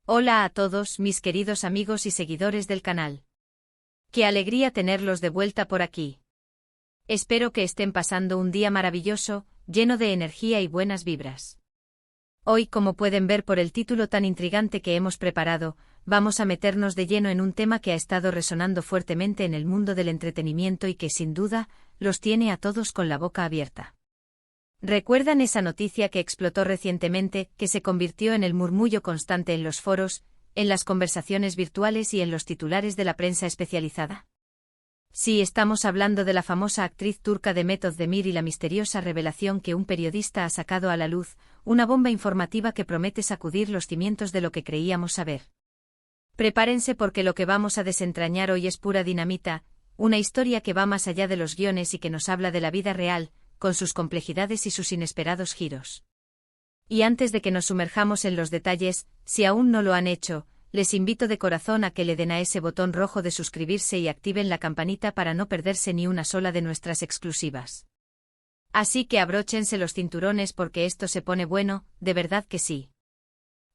Hola a todos mis queridos amigos y seguidores del canal. Qué alegría tenerlos de vuelta por aquí. Espero que estén pasando un día maravilloso, lleno de energía y buenas vibras. Hoy, como pueden ver por el título tan intrigante que hemos preparado, vamos a meternos de lleno en un tema que ha estado resonando fuertemente en el mundo del entretenimiento y que, sin duda, los tiene a todos con la boca abierta. ¿Recuerdan esa noticia que explotó recientemente, que se convirtió en el murmullo constante en los foros, en las conversaciones virtuales y en los titulares de la prensa especializada? Sí, estamos hablando de la famosa actriz turca Demet Özdemir y la misteriosa revelación que un periodista ha sacado a la luz, una bomba informativa que promete sacudir los cimientos de lo que creíamos saber. Prepárense porque lo que vamos a desentrañar hoy es pura dinamita, una historia que va más allá de los guiones y que nos habla de la vida real, con sus complejidades y sus inesperados giros. Y antes de que nos sumerjamos en los detalles, si aún no lo han hecho, les invito de corazón a que le den a ese botón rojo de suscribirse y activen la campanita para no perderse ni una sola de nuestras exclusivas. Así que abróchense los cinturones porque esto se pone bueno, de verdad que sí.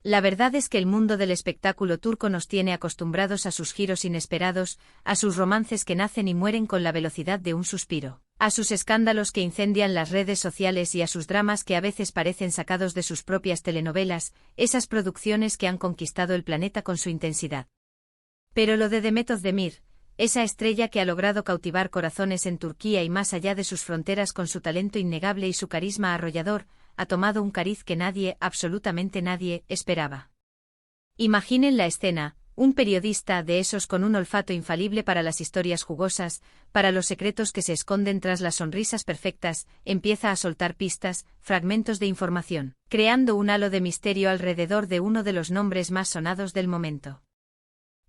La verdad es que el mundo del espectáculo turco nos tiene acostumbrados a sus giros inesperados, a sus romances que nacen y mueren con la velocidad de un suspiro, a sus escándalos que incendian las redes sociales y a sus dramas que a veces parecen sacados de sus propias telenovelas, esas producciones que han conquistado el planeta con su intensidad. Pero lo de Demet Özdemir, esa estrella que ha logrado cautivar corazones en Turquía y más allá de sus fronteras con su talento innegable y su carisma arrollador, ha tomado un cariz que nadie, absolutamente nadie, esperaba. Imaginen la escena, un periodista de esos con un olfato infalible para las historias jugosas, para los secretos que se esconden tras las sonrisas perfectas, empieza a soltar pistas, fragmentos de información, creando un halo de misterio alrededor de uno de los nombres más sonados del momento.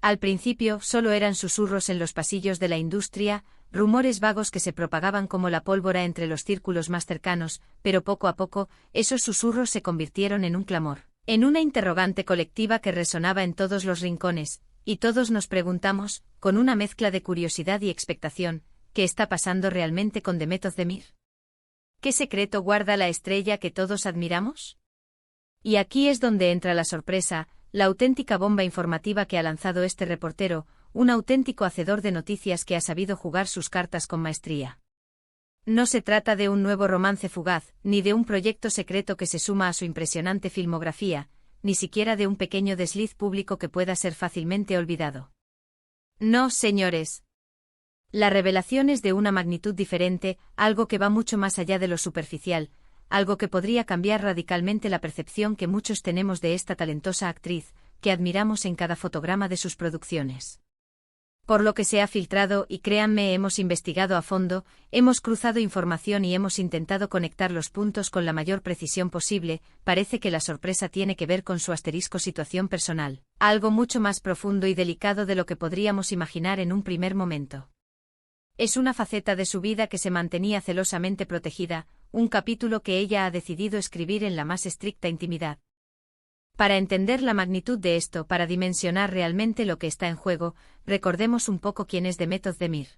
Al principio solo eran susurros en los pasillos de la industria, rumores vagos que se propagaban como la pólvora entre los círculos más cercanos, pero poco a poco, esos susurros se convirtieron en un clamor, en una interrogante colectiva que resonaba en todos los rincones, y todos nos preguntamos, con una mezcla de curiosidad y expectación, ¿qué está pasando realmente con Demet Özdemir? ¿Qué secreto guarda la estrella que todos admiramos? Y aquí es donde entra la sorpresa, la auténtica bomba informativa que ha lanzado este reportero, un auténtico hacedor de noticias que ha sabido jugar sus cartas con maestría. No se trata de un nuevo romance fugaz, ni de un proyecto secreto que se suma a su impresionante filmografía, ni siquiera de un pequeño desliz público que pueda ser fácilmente olvidado. No, señores. La revelación es de una magnitud diferente, algo que va mucho más allá de lo superficial, algo que podría cambiar radicalmente la percepción que muchos tenemos de esta talentosa actriz, que admiramos en cada fotograma de sus producciones. Por lo que se ha filtrado, y créanme, hemos investigado a fondo, hemos cruzado información y hemos intentado conectar los puntos con la mayor precisión posible, parece que la sorpresa tiene que ver con su asterisco situación personal, algo mucho más profundo y delicado de lo que podríamos imaginar en un primer momento. Es una faceta de su vida que se mantenía celosamente protegida, un capítulo que ella ha decidido escribir en la más estricta intimidad. Para entender la magnitud de esto, para dimensionar realmente lo que está en juego, recordemos un poco quién es Demet Özdemir.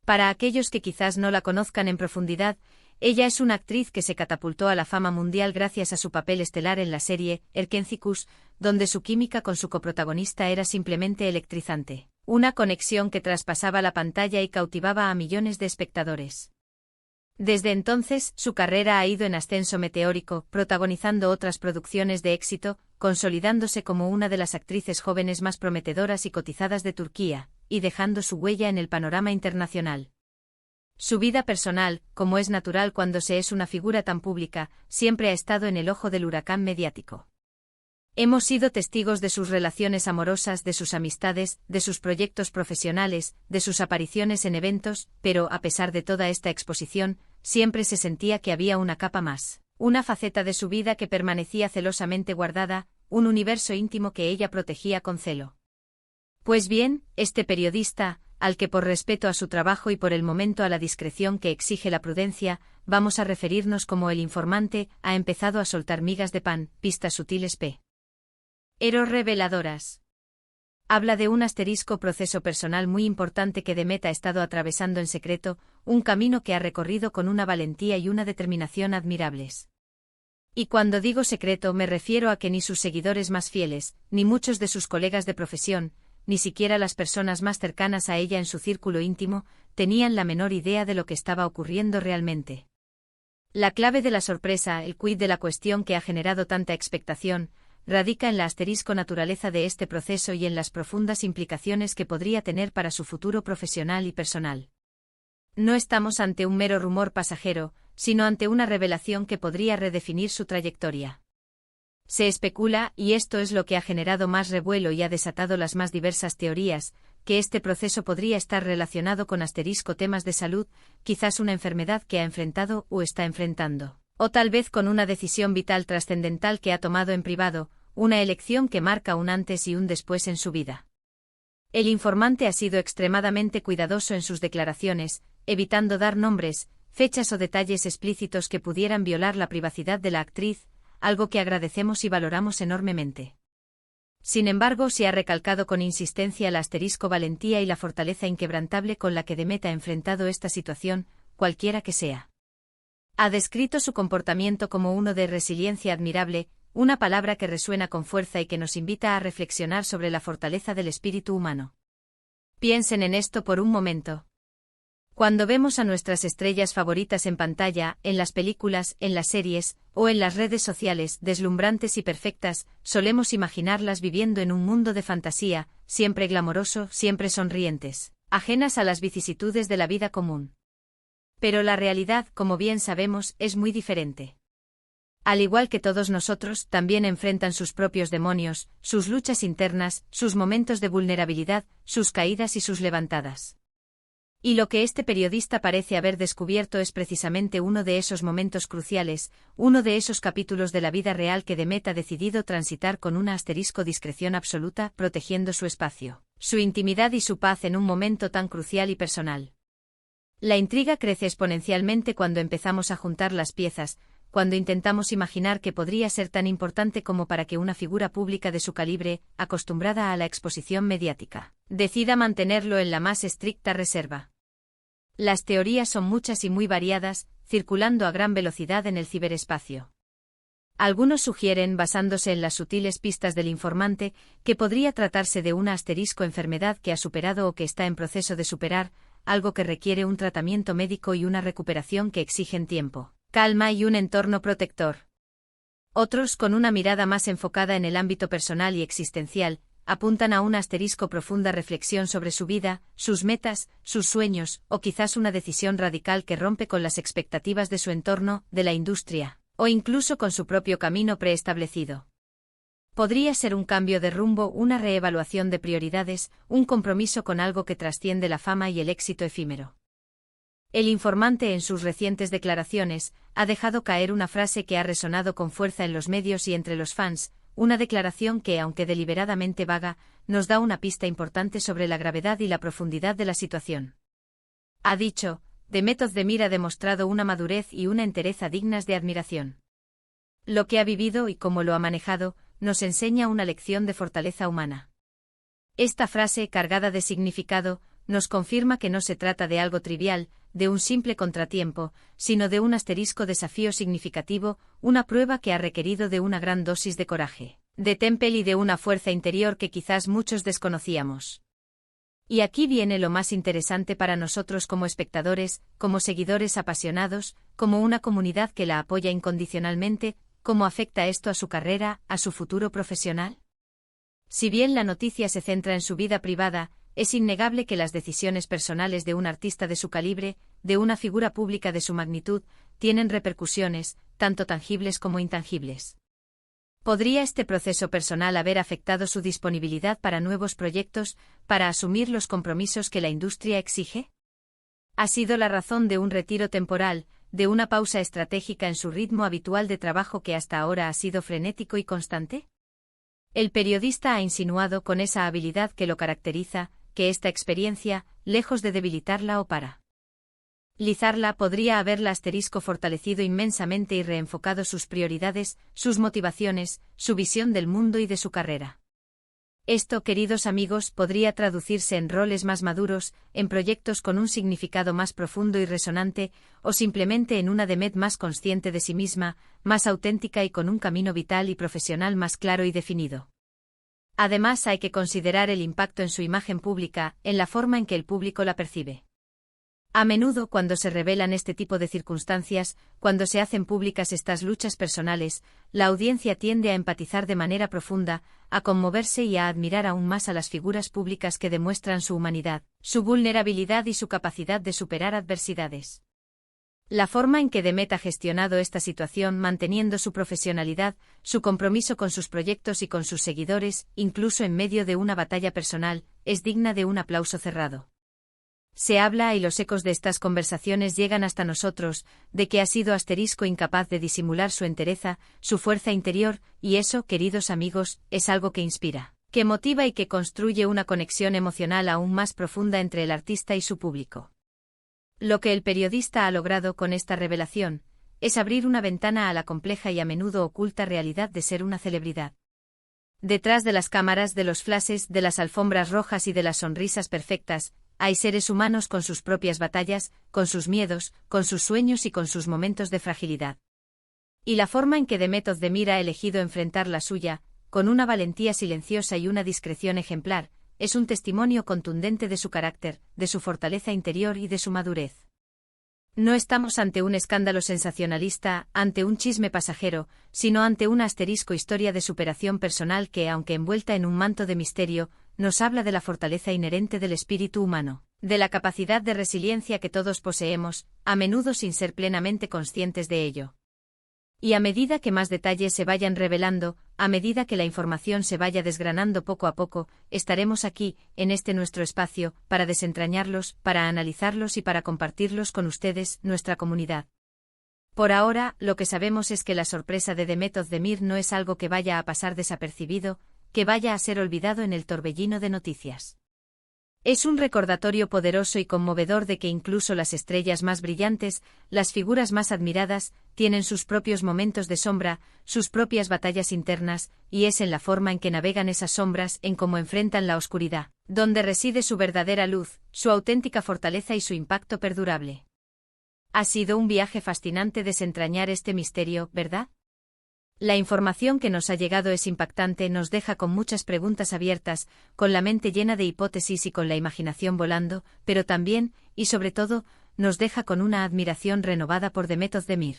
Para aquellos que quizás no la conozcan en profundidad, ella es una actriz que se catapultó a la fama mundial gracias a su papel estelar en la serie Erkenci, donde su química con su coprotagonista era simplemente electrizante, una conexión que traspasaba la pantalla y cautivaba a millones de espectadores. Desde entonces, su carrera ha ido en ascenso meteórico, protagonizando otras producciones de éxito, consolidándose como una de las actrices jóvenes más prometedoras y cotizadas de Turquía, y dejando su huella en el panorama internacional. Su vida personal, como es natural cuando se es una figura tan pública, siempre ha estado en el ojo del huracán mediático. Hemos sido testigos de sus relaciones amorosas, de sus amistades, de sus proyectos profesionales, de sus apariciones en eventos, pero, a pesar de toda esta exposición, siempre se sentía que había una capa más, una faceta de su vida que permanecía celosamente guardada, un universo íntimo que ella protegía con celo. Pues bien, este periodista, al que por respeto a su trabajo y por el momento a la discreción que exige la prudencia, vamos a referirnos como el informante, ha empezado a soltar migas de pan, pistas sutiles pero reveladoras. Habla de un asterisco proceso personal muy importante que Demet ha estado atravesando en secreto, un camino que ha recorrido con una valentía y una determinación admirables. Y cuando digo secreto me refiero a que ni sus seguidores más fieles, ni muchos de sus colegas de profesión, ni siquiera las personas más cercanas a ella en su círculo íntimo, tenían la menor idea de lo que estaba ocurriendo realmente. La clave de la sorpresa, el quid de la cuestión que ha generado tanta expectación, radica en la asterisco naturaleza de este proceso y en las profundas implicaciones que podría tener para su futuro profesional y personal. No estamos ante un mero rumor pasajero, sino ante una revelación que podría redefinir su trayectoria. Se especula, y esto es lo que ha generado más revuelo y ha desatado las más diversas teorías, que este proceso podría estar relacionado con asterisco temas de salud, quizás una enfermedad que ha enfrentado o está enfrentando, o tal vez con una decisión vital trascendental que ha tomado en privado, una elección que marca un antes y un después en su vida. El informante ha sido extremadamente cuidadoso en sus declaraciones, evitando dar nombres, fechas o detalles explícitos que pudieran violar la privacidad de la actriz, algo que agradecemos y valoramos enormemente. Sin embargo, se ha recalcado con insistencia la asterisco valentía y la fortaleza inquebrantable con la que Demet ha enfrentado esta situación, cualquiera que sea. Ha descrito su comportamiento como uno de resiliencia admirable, una palabra que resuena con fuerza y que nos invita a reflexionar sobre la fortaleza del espíritu humano. Piensen en esto por un momento. Cuando vemos a nuestras estrellas favoritas en pantalla, en las películas, en las series, o en las redes sociales, deslumbrantes y perfectas, solemos imaginarlas viviendo en un mundo de fantasía, siempre glamoroso, siempre sonrientes, ajenas a las vicisitudes de la vida común. Pero la realidad, como bien sabemos, es muy diferente. Al igual que todos nosotros, también enfrentan sus propios demonios, sus luchas internas, sus momentos de vulnerabilidad, sus caídas y sus levantadas. Y lo que este periodista parece haber descubierto es precisamente uno de esos momentos cruciales, uno de esos capítulos de la vida real que Demet ha decidido transitar con una asterisco discreción absoluta, protegiendo su espacio, su intimidad y su paz en un momento tan crucial y personal. La intriga crece exponencialmente cuando empezamos a juntar las piezas, cuando intentamos imaginar que podría ser tan importante como para que una figura pública de su calibre, acostumbrada a la exposición mediática, decida mantenerlo en la más estricta reserva. Las teorías son muchas y muy variadas, circulando a gran velocidad en el ciberespacio. Algunos sugieren, basándose en las sutiles pistas del informante, que podría tratarse de una asterisco enfermedad que ha superado o que está en proceso de superar, algo que requiere un tratamiento médico y una recuperación que exigen tiempo, calma y un entorno protector. Otros, con una mirada más enfocada en el ámbito personal y existencial, apuntan a una asterisco profunda reflexión sobre su vida, sus metas, sus sueños, o quizás una decisión radical que rompe con las expectativas de su entorno, de la industria, o incluso con su propio camino preestablecido. Podría ser un cambio de rumbo, una reevaluación de prioridades, un compromiso con algo que trasciende la fama y el éxito efímero. El informante en sus recientes declaraciones ha dejado caer una frase que ha resonado con fuerza en los medios y entre los fans, una declaración que, aunque deliberadamente vaga, nos da una pista importante sobre la gravedad y la profundidad de la situación. Ha dicho, Demet Özdemir ha demostrado una madurez y una entereza dignas de admiración. Lo que ha vivido y cómo lo ha manejado, nos enseña una lección de fortaleza humana. Esta frase, cargada de significado, nos confirma que no se trata de algo trivial, de un simple contratiempo, sino de un asterisco desafío significativo, una prueba que ha requerido de una gran dosis de coraje, de temple y de una fuerza interior que quizás muchos desconocíamos. Y aquí viene lo más interesante para nosotros como espectadores, como seguidores apasionados, como una comunidad que la apoya incondicionalmente. ¿Cómo afecta esto a su carrera, a su futuro profesional? Si bien la noticia se centra en su vida privada, es innegable que las decisiones personales de un artista de su calibre, de una figura pública de su magnitud, tienen repercusiones, tanto tangibles como intangibles. ¿Podría este proceso personal haber afectado su disponibilidad para nuevos proyectos, para asumir los compromisos que la industria exige? ¿Ha sido la razón de un retiro temporal, de una pausa estratégica en su ritmo habitual de trabajo que hasta ahora ha sido frenético y constante? El periodista ha insinuado con esa habilidad que lo caracteriza, que esta experiencia, lejos de debilitarla o paralizarla, podría haberla asterisco fortalecido inmensamente y reenfocado sus prioridades, sus motivaciones, su visión del mundo y de su carrera. Esto, queridos amigos, podría traducirse en roles más maduros, en proyectos con un significado más profundo y resonante, o simplemente en una Demet más consciente de sí misma, más auténtica y con un camino vital y profesional más claro y definido. Además, hay que considerar el impacto en su imagen pública, en la forma en que el público la percibe. A menudo, cuando se revelan este tipo de circunstancias, cuando se hacen públicas estas luchas personales, la audiencia tiende a empatizar de manera profunda, a conmoverse y a admirar aún más a las figuras públicas que demuestran su humanidad, su vulnerabilidad y su capacidad de superar adversidades. La forma en que Demet ha gestionado esta situación, manteniendo su profesionalidad, su compromiso con sus proyectos y con sus seguidores, incluso en medio de una batalla personal, es digna de un aplauso cerrado. Se habla y los ecos de estas conversaciones llegan hasta nosotros, de que ha sido incapaz de disimular su entereza, su fuerza interior, y eso, queridos amigos, es algo que inspira, que motiva y que construye una conexión emocional aún más profunda entre el artista y su público. Lo que el periodista ha logrado con esta revelación, es abrir una ventana a la compleja y a menudo oculta realidad de ser una celebridad. Detrás de las cámaras, de los flashes, de las alfombras rojas y de las sonrisas perfectas, hay seres humanos con sus propias batallas, con sus miedos, con sus sueños y con sus momentos de fragilidad. Y la forma en que Demet Özdemir ha elegido enfrentar la suya, con una valentía silenciosa y una discreción ejemplar, es un testimonio contundente de su carácter, de su fortaleza interior y de su madurez. No estamos ante un escándalo sensacionalista, ante un chisme pasajero, sino ante una historia de superación personal que, aunque envuelta en un manto de misterio, nos habla de la fortaleza inherente del espíritu humano, de la capacidad de resiliencia que todos poseemos, a menudo sin ser plenamente conscientes de ello. Y a medida que más detalles se vayan revelando, a medida que la información se vaya desgranando poco a poco, estaremos aquí, en este nuestro espacio, para desentrañarlos, para analizarlos y para compartirlos con ustedes, nuestra comunidad. Por ahora, lo que sabemos es que la sorpresa de Demet Özdemir no es algo que vaya a pasar desapercibido, que vaya a ser olvidado en el torbellino de noticias. Es un recordatorio poderoso y conmovedor de que incluso las estrellas más brillantes, las figuras más admiradas, tienen sus propios momentos de sombra, sus propias batallas internas, y es en la forma en que navegan esas sombras, en cómo enfrentan la oscuridad, donde reside su verdadera luz, su auténtica fortaleza y su impacto perdurable. Ha sido un viaje fascinante desentrañar este misterio, ¿verdad? La información que nos ha llegado es impactante, nos deja con muchas preguntas abiertas, con la mente llena de hipótesis y con la imaginación volando, pero también, y sobre todo, nos deja con una admiración renovada por Demet Özdemir.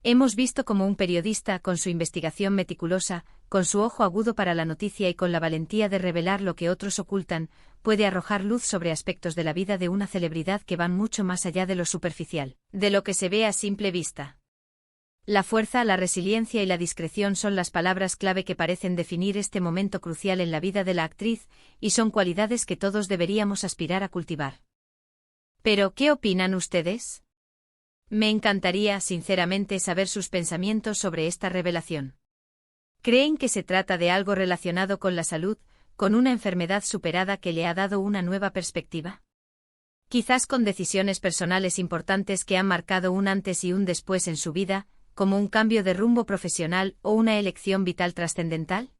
Hemos visto cómo un periodista, con su investigación meticulosa, con su ojo agudo para la noticia y con la valentía de revelar lo que otros ocultan, puede arrojar luz sobre aspectos de la vida de una celebridad que van mucho más allá de lo superficial, de lo que se ve a simple vista. La fuerza, la resiliencia y la discreción son las palabras clave que parecen definir este momento crucial en la vida de la actriz, y son cualidades que todos deberíamos aspirar a cultivar. Pero, ¿qué opinan ustedes? Me encantaría, sinceramente, saber sus pensamientos sobre esta revelación. ¿Creen que se trata de algo relacionado con la salud, con una enfermedad superada que le ha dado una nueva perspectiva? Quizás con decisiones personales importantes que han marcado un antes y un después en su vida, como un cambio de rumbo profesional o una elección vital trascendental?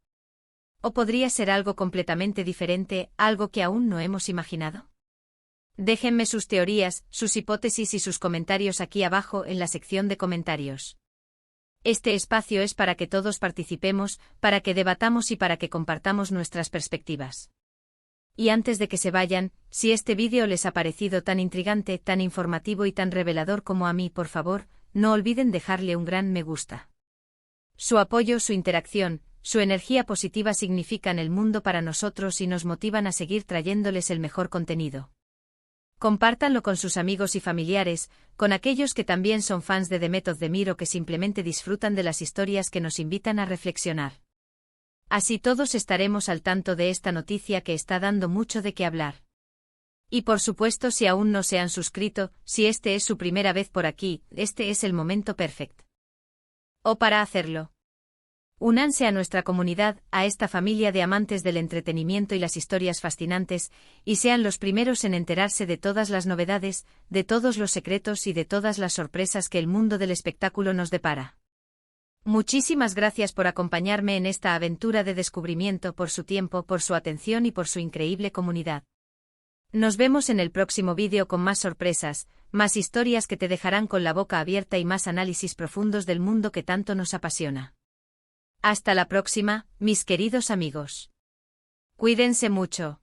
¿O podría ser algo completamente diferente, algo que aún no hemos imaginado? Déjenme sus teorías, sus hipótesis y sus comentarios aquí abajo en la sección de comentarios. Este espacio es para que todos participemos, para que debatamos y para que compartamos nuestras perspectivas. Y antes de que se vayan, si este vídeo les ha parecido tan intrigante, tan informativo y tan revelador como a mí, por favor, no olviden dejarle un gran me gusta. Su apoyo, su interacción, su energía positiva significan el mundo para nosotros y nos motivan a seguir trayéndoles el mejor contenido. Compártanlo con sus amigos y familiares, con aquellos que también son fans de Demet Özdemir o que simplemente disfrutan de las historias que nos invitan a reflexionar. Así todos estaremos al tanto de esta noticia que está dando mucho de qué hablar. Y por supuesto, si aún no se han suscrito, si este es su primera vez por aquí, este es el momento perfecto. O para hacerlo. Únanse a nuestra comunidad, a esta familia de amantes del entretenimiento y las historias fascinantes, y sean los primeros en enterarse de todas las novedades, de todos los secretos y de todas las sorpresas que el mundo del espectáculo nos depara. Muchísimas gracias por acompañarme en esta aventura de descubrimiento, por su tiempo, por su atención y por su increíble comunidad. Nos vemos en el próximo vídeo con más sorpresas, más historias que te dejarán con la boca abierta y más análisis profundos del mundo que tanto nos apasiona. Hasta la próxima, mis queridos amigos. Cuídense mucho.